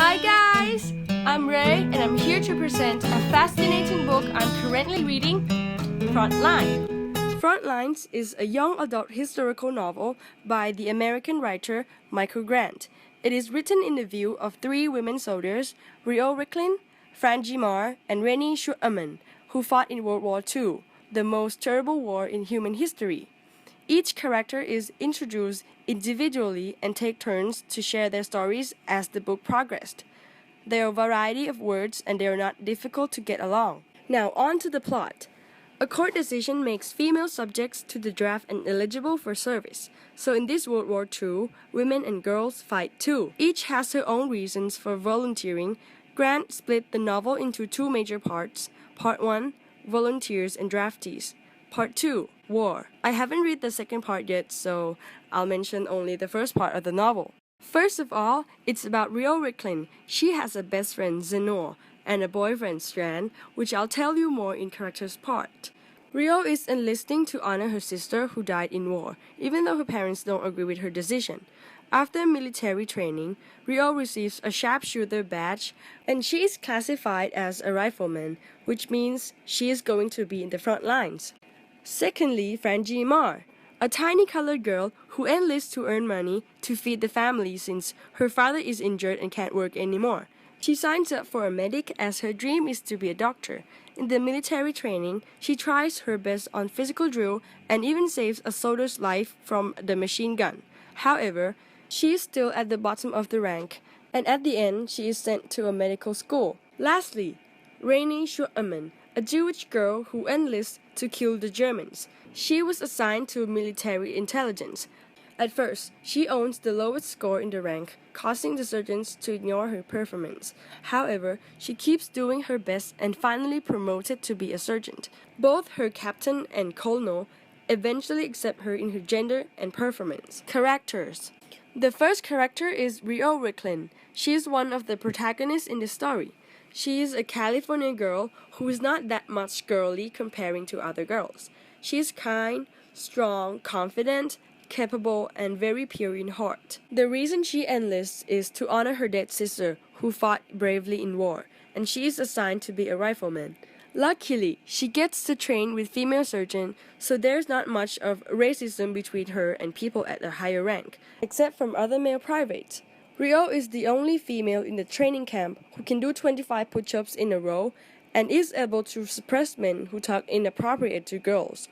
Hi guys! I'm Ray and I'm here to present a fascinating book I'm currently reading, Frontline. Frontlines is a young adult historical novel by the American writer Michael Grant. It is written in the view of three women soldiers, Rio Ricklin, Frangie Marr, and Rennie Schuurman, who fought in World War II, the most terrible war in human history. Each character is introduced individually and take turns to share their stories as the book progressed. There are a variety of words and they are not difficult to get along. Now on to the plot. A court decision makes female subjects to the draft ineligible for service. So in this World War II, women and girls fight too. Each has her own reasons for volunteering. Grant split the novel into two major parts. Part 1, volunteers and draftees. Part 2, War. I haven't read the second part yet, so I'll mention only the first part of the novel. First of all, it's about Rio Ricklin. She has a best friend, Zenor, and a boyfriend, Strand, which I'll tell you more in character's part. Rio is enlisting to honor her sister who died in war, even though her parents don't agree with her decision. After military training, Rio receives a sharpshooter badge and she is classified as a rifleman, which means she is going to be in the front lines. Secondly, Frangie Marr, a tiny colored girl who enlists to earn money to feed the family since her father is injured and can't work anymore. She signs up for a medic as her dream is to be a doctor. In the military training, she tries her best on physical drill and even saves a soldier's life from the machine gun. However, she is still at the bottom of the rank, and at the end, she is sent to a medical school. Lastly, Rennie Schuurman, a Jewish girl who enlists to kill the Germans. She was assigned to military intelligence. At first, she owns the lowest score in the rank, causing the sergeants to ignore her performance. However, she keeps doing her best and finally promoted to be a sergeant. Both her captain and colonel eventually accept her in her gender and performance. Characters. The first character is Rio Ricklin. She is one of the protagonists in the story. She is a California girl who is not that much girly comparing to other girls. She is kind, strong, confident, capable, and very pure in heart. The reason she enlists is to honor her dead sister who fought bravely in war, and she is assigned to be a rifleman. Luckily, she gets to train with female surgeons, so there's not much of racism between her and people at a higher rank, except from other male privates. Rio is the only female in the training camp who can do 25 push-ups in a row and is able to suppress men who talk inappropriate to girls.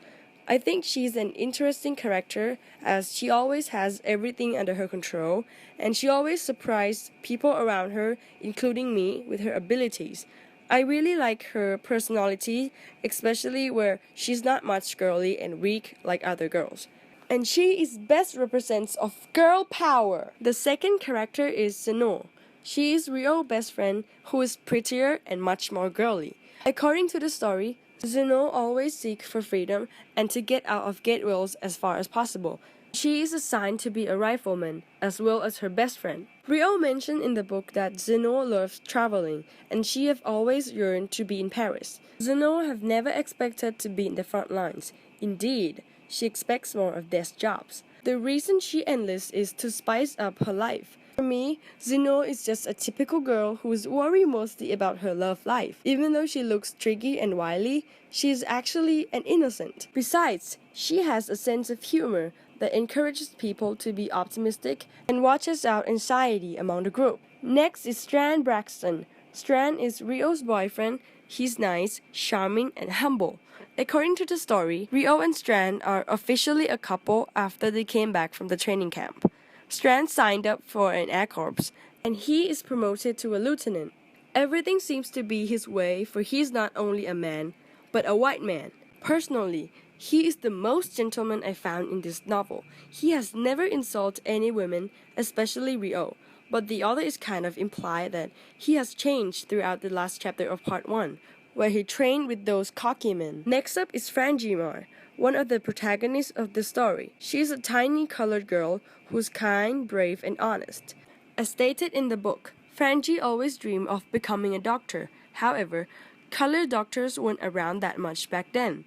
I think she's an interesting character as she always has everything under her control and she always surprises people around her, including me, with her abilities. I really like her personality, especially where she's not much girly and weak like other girls. And she is best represents of girl power. The second character is Zenor. She is Rio's best friend who is prettier and much more girly. According to the story, Zenor always seeks for freedom and to get out of Gatewells as far as possible. She is assigned to be a rifleman as well as her best friend. Rio mentioned in the book that Zenor loves traveling and she have always yearned to be in Paris. Zenor have never expected to be in the front lines. Indeed, she expects more of desk jobs. The reason she enlists is to spice up her life. For me, Zenor is just a typical girl who is worried mostly about her love life. Even though she looks tricky and wily, she is actually an innocent. Besides, she has a sense of humor that encourages people to be optimistic and watches out anxiety among the group. Next is Strand Braxton. Strand is Rio's boyfriend. He's nice, charming, and humble. According to the story, Rio and Strand are officially a couple after they came back from the training camp. Strand signed up for an Air Corps, and he is promoted to a lieutenant. Everything seems to be his way, for he is not only a man, but a white man. Personally, he is the most gentleman I found in this novel. He has never insulted any women, especially Rio, but the author is kind of implied that he has changed throughout the last chapter of part 1, where he trained with those cocky men. Next up is Frangie Marr, one of the protagonists of the story. She is a tiny colored girl who's kind, brave, and honest. As stated in the book, Frangie always dreamed of becoming a doctor. However, colored doctors weren't around that much back then.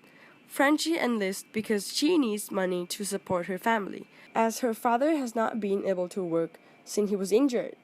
Frangie enlists because she needs money to support her family, as her father has not been able to work since he was injured.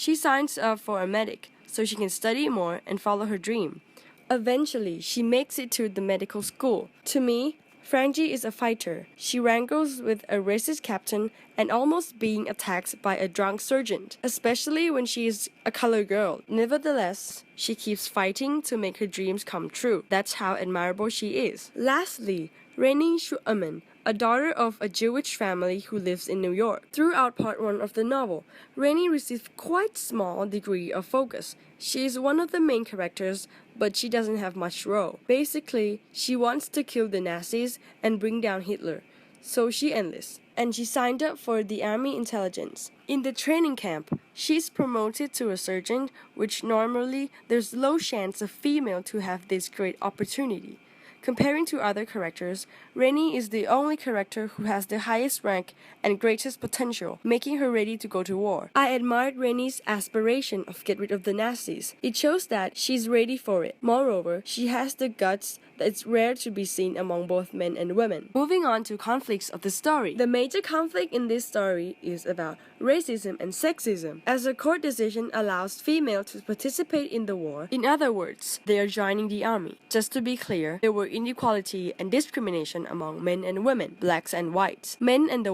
She signs up for a medic so she can study more and follow her dream. Eventually, she makes it to the medical school. To me, Frangie is a fighter. She wrangles with a racist captain and almost being attacked by a drunk sergeant, especially when she is a colored girl. Nevertheless, she keeps fighting to make her dreams come true. That's how admirable she is. Lastly, Rennie Schumann, a daughter of a Jewish family who lives in New York. Throughout part 1 of the novel, Rennie receives quite small degree of focus. She is one of the main characters, but she doesn't have much role. Basically, she wants to kill the Nazis and bring down Hitler. So she enlists, and she signed up for the Army Intelligence. In the training camp, she's promoted to a sergeant, which normally there's low chance of female to have this great opportunity. Comparing to other characters, Rennie is the only character who has the highest rank and greatest potential, making her ready to go to war. I admired Rennie's aspiration of get rid of the Nazis. It shows that she's ready for it. Moreover, she has the guts that's rare to be seen among both men and women. Moving on to conflicts of the story. The major conflict in this story is about racism and sexism, as a court decision allows females to participate in the war. In other words, they are joining the army. Just to be clear, there were inequality and discrimination among men and women, blacks and whites. Men and the